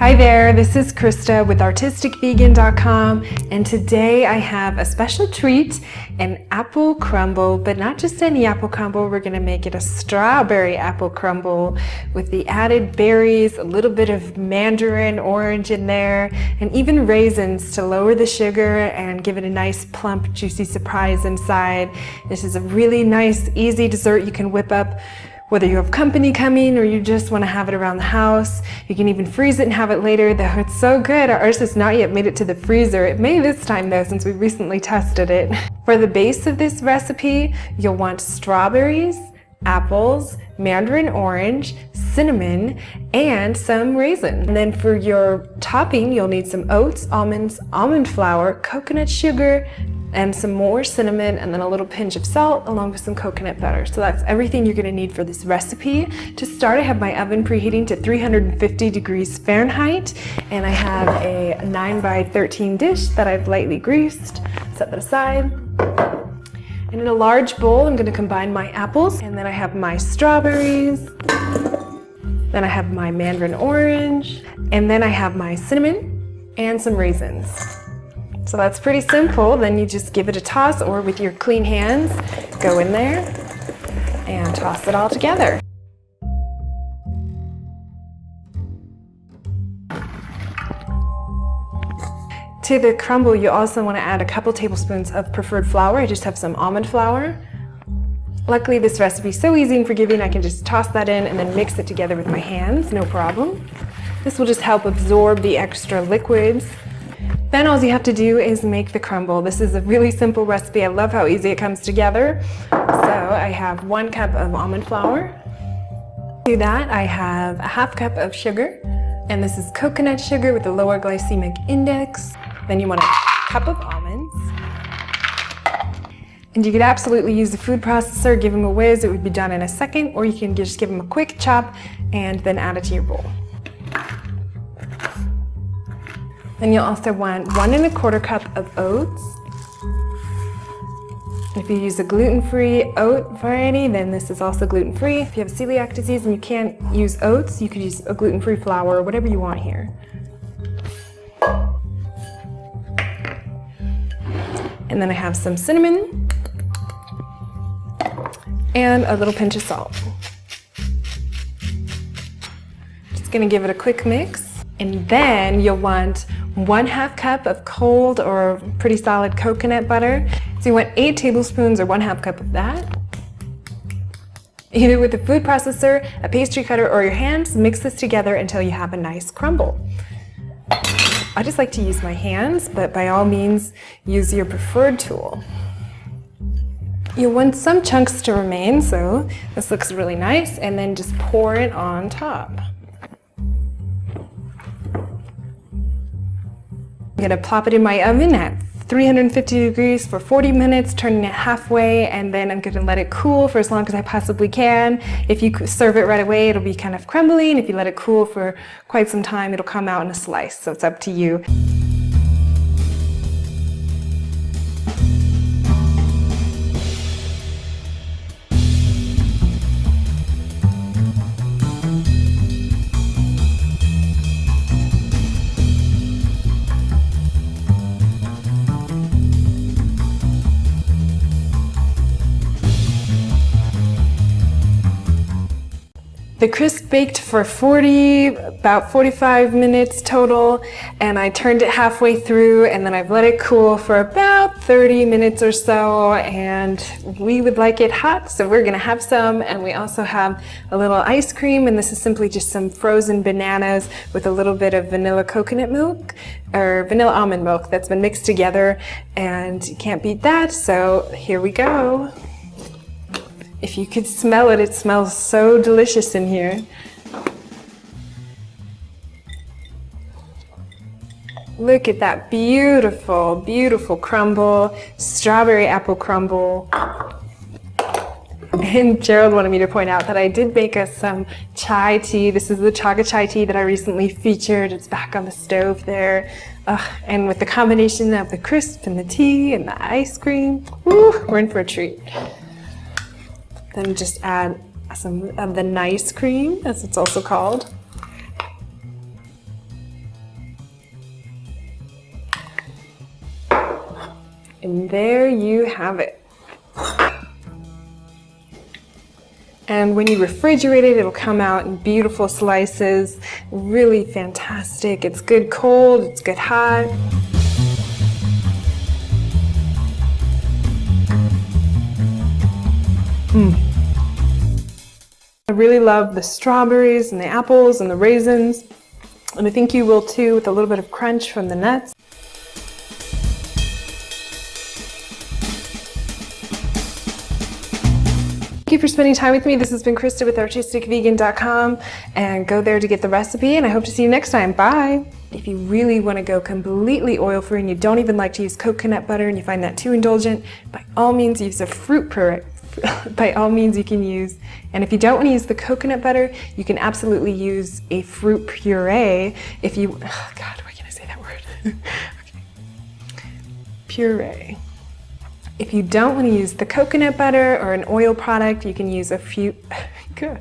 Hi there, this is Christa with artisticvegan.com, and today I have a special treat, an apple crumble, but not just any apple crumble. We're going to make it a strawberry apple crumble with the added berries, a little bit of mandarin orange in there, and even raisins to lower the sugar and give it a nice plump juicy surprise inside. This is a really nice easy dessert you can whip up whether you have company coming or you just want to have it around the house. You can even freeze it and have it later. Though it's so good, ours has not yet made it to the freezer. It may this time though, since we recently tested it. For the base of this recipe, you'll want strawberries, apples, mandarin orange, cinnamon, and some raisins. And then for your topping, you'll need some oats, almonds, almond flour, coconut sugar, and some more cinnamon, and then a little pinch of salt along with some coconut butter. So that's everything you're gonna need for this recipe. To start, I have my oven preheating to 350 degrees Fahrenheit, and I have a 9x13 dish that I've lightly greased. Set that aside. And in a large bowl, I'm gonna combine my apples, and then I have my strawberries, then I have my mandarin orange, and then I have my cinnamon and some raisins. So that's pretty simple. Then you just give it a toss, or with your clean hands, go in there and toss it all together. To the crumble, you also want to add a couple tablespoons of preferred flour. I just have some almond flour. Luckily, this recipe is so easy and forgiving, I can just toss that in and then mix it together with my hands, no problem. This will just help absorb the extra liquids. Then all you have to do is make the crumble. This is a really simple recipe. I love how easy it comes together. So I have 1 cup of almond flour. To that, I have a ½ cup of sugar, and this is coconut sugar with a lower glycemic index. Then you want a cup of almonds. And you could absolutely use the food processor, give them a whiz, it would be done in a second, or you can just give them a quick chop and then add it to your bowl. Then you'll also want 1 1/4 cup of oats. If you use a gluten-free oat variety, then this is also gluten-free. If you have celiac disease and you can't use oats, you could use a gluten-free flour or whatever you want here. And then I have some cinnamon and a little pinch of salt. Just gonna give it a quick mix. And then you'll want 1/2 cup of cold or pretty solid coconut butter. So you want 8 tablespoons or 1/2 cup of that. Either with a food processor, a pastry cutter, or your hands, mix this together until you have a nice crumble. I just like to use my hands, but by all means, use your preferred tool. You'll want some chunks to remain, so this looks really nice, and then just pour it on top. I'm gonna plop it in my oven at 350 degrees for 40 minutes, turning it halfway, and then I'm gonna let it cool for as long as I possibly can. If you serve it right away, it'll be kind of crumbly, and if you let it cool for quite some time, it'll come out in a slice, so it's up to you. The crisp baked for about 45 minutes total, and I turned it halfway through, and then I've let it cool for about 30 minutes or so, and we would like it hot, so we're gonna have some. And we also have a little ice cream, and this is simply just some frozen bananas with a little bit of vanilla coconut milk, or vanilla almond milk that's been mixed together, and you can't beat that, so here we go. If you could smell it, it smells so delicious in here. Look at that beautiful, beautiful crumble, strawberry apple crumble. And Gerald wanted me to point out that I did make us some chai tea. This is the chaga chai tea that I recently featured. It's back on the stove there. And with the combination of the crisp and the tea and the ice cream, woo, we're in for a treat. Then just add some of the nice cream, as it's also called. And there you have it. And when you refrigerate it, it'll come out in beautiful slices. Really fantastic. It's good cold, it's good hot. I really love the strawberries and the apples and the raisins. And I think you will too, with a little bit of crunch from the nuts. Thank you for spending time with me. This has been Christa with artisticvegan.com, and go there to get the recipe, and I hope to see you next time. Bye. If you really want to go completely oil-free and you don't even like to use coconut butter and you find that too indulgent, by all means use a fruit puree. By all means you can use, and if you don't want to use the coconut butter, you can absolutely use a fruit puree. If you, oh God, why can't I say that word? Okay. Puree. If you don't want to use the coconut butter or an oil product, you can use a few, good.